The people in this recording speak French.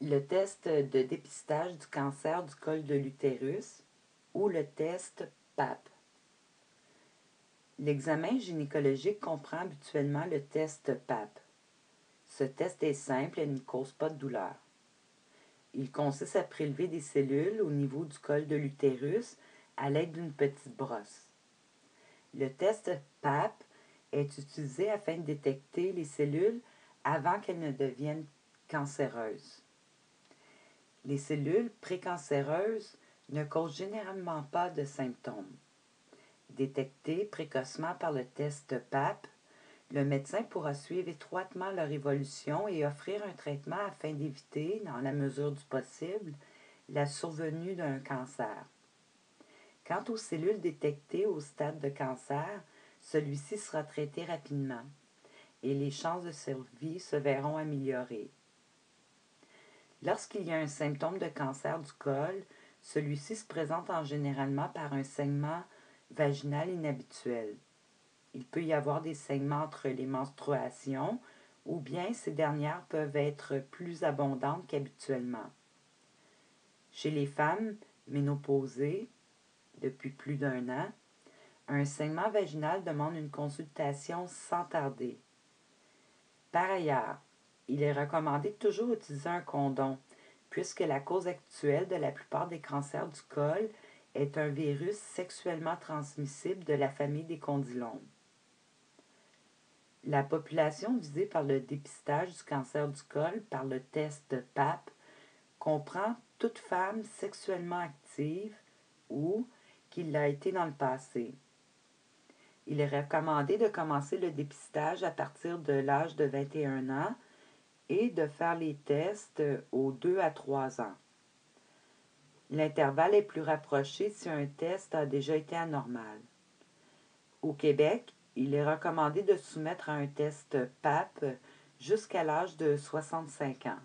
Le test de dépistage du cancer du col de l'utérus ou le test PAP. L'examen gynécologique comprend habituellement le test PAP. Ce test est simple et ne cause pas de douleur. Il consiste à prélever des cellules au niveau du col de l'utérus à l'aide d'une petite brosse. Le test PAP est utilisé afin de détecter les cellules avant qu'elles ne deviennent cancéreuses. Les cellules précancéreuses ne causent généralement pas de symptômes. Détectées précocement par le test PAP, le médecin pourra suivre étroitement leur évolution et offrir un traitement afin d'éviter, dans la mesure du possible, la survenue d'un cancer. Quant aux cellules détectées au stade de cancer, celui-ci sera traité rapidement et les chances de survie se verront améliorées. Lorsqu'il y a un symptôme de cancer du col, celui-ci se présente généralement par un saignement vaginal inhabituel. Il peut y avoir des saignements entre les menstruations ou bien ces dernières peuvent être plus abondantes qu'habituellement. Chez les femmes ménopausées, depuis plus d'1 an, un saignement vaginal demande une consultation sans tarder. Par ailleurs, il est recommandé de toujours utiliser un condom, puisque la cause actuelle de la plupart des cancers du col est un virus sexuellement transmissible de la famille des condylomes. La population visée par le dépistage du cancer du col par le test PAP comprend toute femme sexuellement active ou qui l'a été dans le passé. Il est recommandé de commencer le dépistage à partir de l'âge de 21 ans et de faire les tests aux 2 à 3 ans. L'intervalle est plus rapproché si un test a déjà été anormal. Au Québec, il est recommandé de soumettre à un test PAP jusqu'à l'âge de 65 ans.